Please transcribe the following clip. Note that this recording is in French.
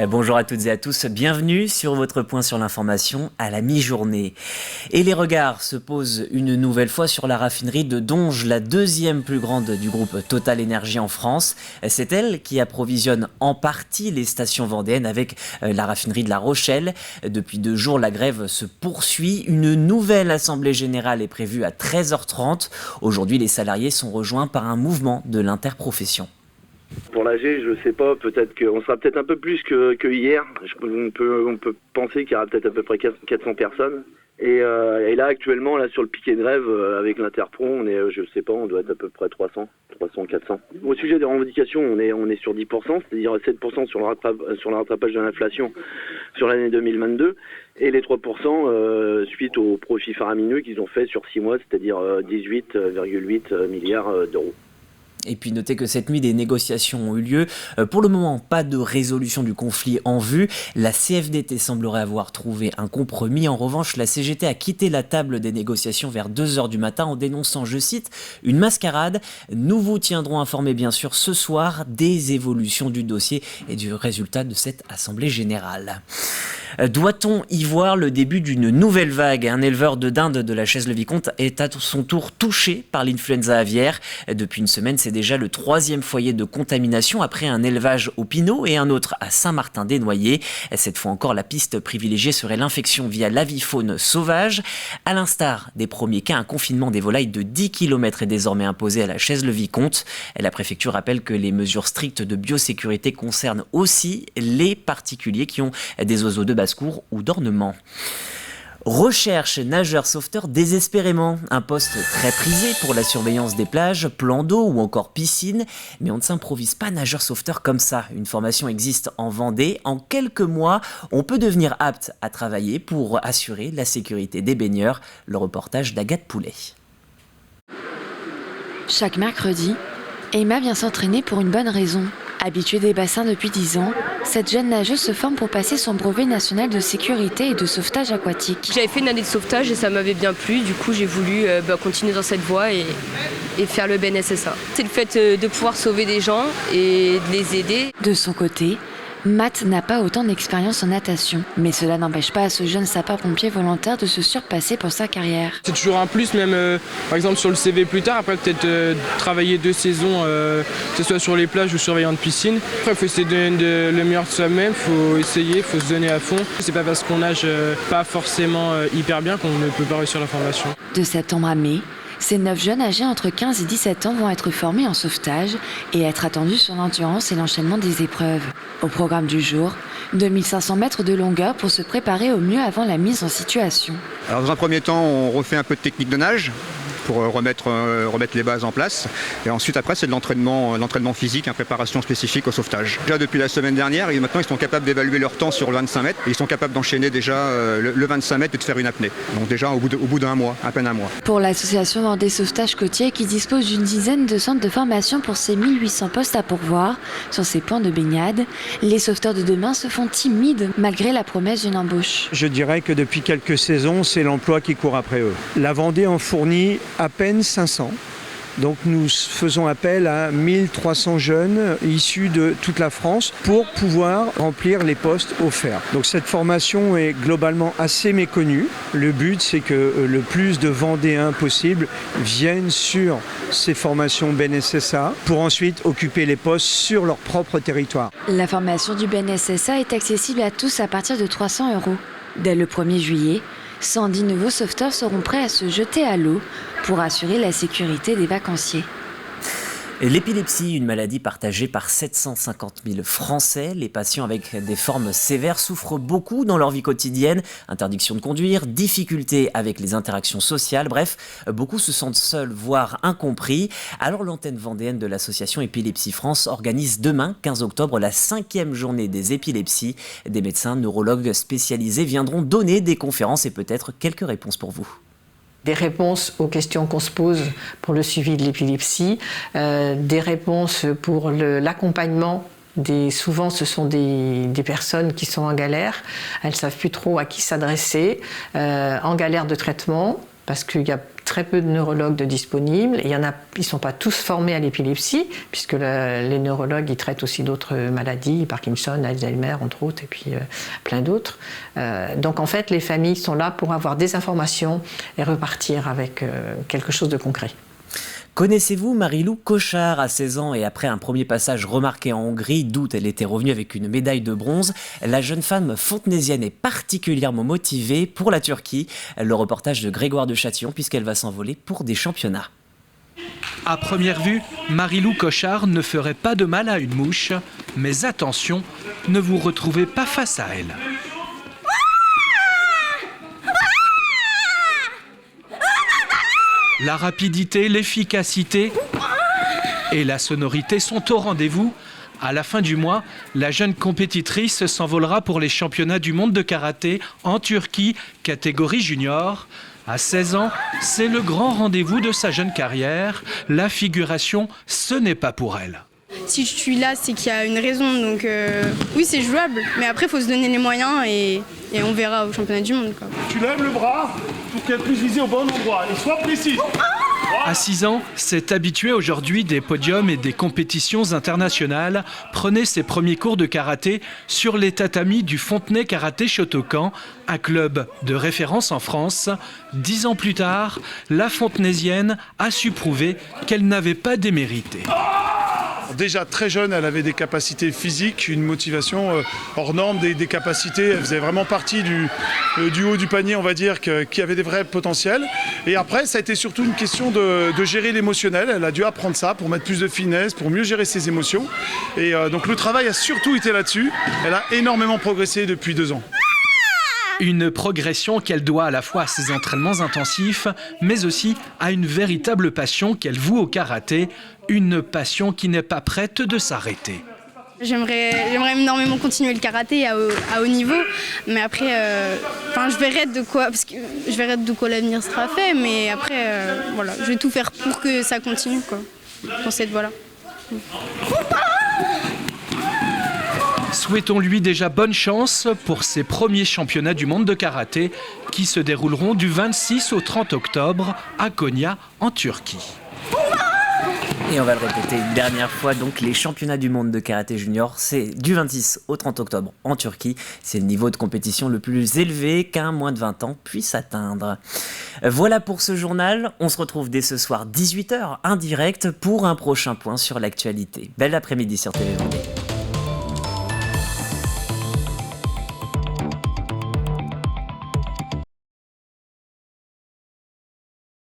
Bonjour à toutes et à tous, bienvenue sur votre point sur l'information à la mi-journée. Et les regards se posent une nouvelle fois sur la raffinerie de Donges, la deuxième plus grande du groupe Total Énergie en France. C'est elle qui approvisionne en partie les stations vendéennes avec la raffinerie de La Rochelle. Depuis 2 jours, la grève se poursuit. Une nouvelle assemblée générale est prévue à 13h30. Aujourd'hui, les salariés sont rejoints par un mouvement de l'interprofession. Pour l'AG, je ne sais pas, peut-être qu'on sera peut-être un peu plus que hier. On peut penser qu'il y aura peut-être à peu près 400 personnes. Et là, actuellement, là, sur le piquet de grève, avec l'Interpro, on est, je sais pas, on doit être à peu près 300, 400. Au sujet des revendications, on est sur 10%, c'est-à-dire 7% sur le rattrapage de l'inflation sur l'année 2022, et les 3% suite aux profits faramineux qu'ils ont fait sur 6 mois, c'est-à-dire 18,8 milliards d'euros. Et puis notez que cette nuit, des négociations ont eu lieu. Pour le moment, pas de résolution du conflit en vue. La CFDT semblerait avoir trouvé un compromis. En revanche, la CGT a quitté la table des négociations vers 2h du matin en dénonçant, je cite, une mascarade. Nous vous tiendrons informés bien sûr ce soir des évolutions du dossier et du résultat de cette assemblée générale. Doit-on y voir le début d'une nouvelle vague ? Un éleveur de dinde de la Chaise-le-Vicomte est à son tour touché par l'influenza aviaire. Depuis une semaine, c'est déjà le 3e foyer de contamination après un élevage au Pinot et un autre à Saint-Martin-des-Noyers. Cette fois encore, la piste privilégiée serait l'infection via l'avifaune sauvage. À l'instar des premiers cas, un confinement des volailles de 10 km est désormais imposé à la Chaise-le-Vicomte. La préfecture rappelle que les mesures strictes de biosécurité concernent aussi les particuliers qui ont des oiseaux de basse-cour ou d'ornement. Recherche nageurs sauveteurs désespérément. Un poste très prisé pour la surveillance des plages, plans d'eau ou encore piscines. Mais on ne s'improvise pas nageur sauveteur comme ça. Une formation existe en Vendée. En quelques mois, on peut devenir apte à travailler pour assurer la sécurité des baigneurs. Le reportage d'Agathe Poulet. Chaque mercredi, Emma vient s'entraîner pour une bonne raison. Habituée des bassins depuis 10 ans, cette jeune nageuse se forme pour passer son brevet national de sécurité et de sauvetage aquatique. J'avais fait une année de sauvetage et ça m'avait bien plu, du coup j'ai voulu continuer dans cette voie et faire le BNSSA. C'est le fait de pouvoir sauver des gens et de les aider. De son côté, Matt n'a pas autant d'expérience en natation, mais cela n'empêche pas à ce jeune sapeur-pompier volontaire de se surpasser pour sa carrière. C'est toujours un plus, même par exemple sur le CV plus tard, après peut-être travailler 2 saisons, que ce soit sur les plages ou surveillant de piscine. Après il faut essayer de donner le meilleur de soi-même, il faut essayer, il faut se donner à fond. C'est pas parce qu'on nage pas forcément hyper bien qu'on ne peut pas réussir la formation. De septembre à mai, ces 9 jeunes âgés entre 15 et 17 ans vont être formés en sauvetage et être attendus sur l'endurance et l'enchaînement des épreuves. Au programme du jour, 2500 mètres de longueur pour se préparer au mieux avant la mise en situation. Alors dans un premier temps, on refait un peu de technique de nage pour remettre les bases en place. Et ensuite, après, c'est de l'entraînement physique, une préparation spécifique au sauvetage. Déjà depuis la semaine dernière, et maintenant, ils sont capables d'évaluer leur temps sur le 25 mètres. Et ils sont capables d'enchaîner déjà le 25 mètres et de faire une apnée. Donc déjà, au bout d'un mois, à peine un mois. Pour l'association Vendée Sauvetage Côtier, qui dispose d'une dizaine de centres de formation pour ses 1800 postes à pourvoir sur ses points de baignade, les sauveteurs de demain se font timides malgré la promesse d'une embauche. Je dirais que depuis quelques saisons, c'est l'emploi qui court après eux. La Vendée en fournit à peine 500. Donc nous faisons appel à 1300 jeunes issus de toute la France pour pouvoir remplir les postes offerts. Donc cette formation est globalement assez méconnue. Le but, c'est que le plus de Vendéens possible viennent sur ces formations BNSSA pour ensuite occuper les postes sur leur propre territoire. La formation du BNSSA est accessible à tous à partir de 300 €. Dès le 1er juillet, 110 nouveaux sauveteurs seront prêts à se jeter à l'eau pour assurer la sécurité des vacanciers. L'épilepsie, une maladie partagée par 750 000 Français. Les patients avec des formes sévères souffrent beaucoup dans leur vie quotidienne. Interdiction de conduire, difficultés avec les interactions sociales, bref, beaucoup se sentent seuls, voire incompris. Alors l'antenne vendéenne de l'association Épilepsie France organise demain, 15 octobre, la 5e journée des épilepsies. Des médecins neurologues spécialisés viendront donner des conférences et peut-être quelques réponses pour vous. Des réponses aux questions qu'on se pose pour le suivi de l'épilepsie, des réponses pour l'accompagnement. Souvent, ce sont des personnes qui sont en galère, elles ne savent plus trop à qui s'adresser, en galère de traitement, parce qu'il y a très peu de neurologues de disponibles. Ils ne sont pas tous formés à l'épilepsie, puisque les neurologues ils traitent aussi d'autres maladies, Parkinson, Alzheimer, entre autres, et puis plein d'autres. Donc en fait, les familles sont là pour avoir des informations et repartir avec quelque chose de concret. Connaissez-vous Marie-Lou Cochard à 16 ans et après un premier passage remarqué en Hongrie, d'où elle était revenue avec une médaille de bronze, la jeune femme fontenaisienne est particulièrement motivée pour la Turquie. Le reportage de Grégoire de Châtillon puisqu'elle va s'envoler pour des championnats. À première vue, Marie-Lou Cochard ne ferait pas de mal à une mouche, mais attention, ne vous retrouvez pas face à elle. La rapidité, l'efficacité et la sonorité sont au rendez-vous. À la fin du mois, la jeune compétitrice s'envolera pour les championnats du monde de karaté en Turquie, catégorie junior. À 16 ans, c'est le grand rendez-vous de sa jeune carrière. La figuration, ce n'est pas pour elle. Si je suis là, c'est qu'il y a une raison. Donc oui, c'est jouable. Mais après, il faut se donner les moyens et on verra au championnat du monde, quoi. Tu lèves le bras pour qu'elle puisse viser au bon endroit et sois précis. À 6 ans, c'est habitué aujourd'hui des podiums et des compétitions internationales. Prenez ses premiers cours de karaté sur les tatamis du Fontenay Karaté Shotokan, un club de référence en France. 10 ans plus tard, la fontenaisienne a su prouver qu'elle n'avait pas démérité. Déjà très jeune, elle avait des capacités physiques, une motivation hors norme, des capacités. Elle faisait vraiment partie du haut du panier, on va dire, qui avait des vrais potentiels. Et après, ça a été surtout une question de gérer l'émotionnel. Elle a dû apprendre ça pour mettre plus de finesse, pour mieux gérer ses émotions. Et donc le travail a surtout été là-dessus. Elle a énormément progressé depuis 2 ans. Une progression qu'elle doit à la fois à ses entraînements intensifs, mais aussi à une véritable passion qu'elle voue au karaté, une passion qui n'est pas prête de s'arrêter. J'aimerais énormément continuer le karaté à haut niveau, mais après, je verrai de quoi l'avenir sera fait, mais après, voilà, je vais tout faire pour que ça continue, quoi, dans cette voie-là. Souhaitons-lui déjà bonne chance pour ses premiers championnats du monde de karaté qui se dérouleront du 26 au 30 octobre à Konya, en Turquie. Et on va le répéter une dernière fois, donc les championnats du monde de karaté junior, c'est du 26 au 30 octobre en Turquie. C'est le niveau de compétition le plus élevé qu'un moins de 20 ans puisse atteindre. Voilà pour ce journal, on se retrouve dès ce soir 18h, en direct, pour un prochain point sur l'actualité. Bel après-midi sur TV Vendée.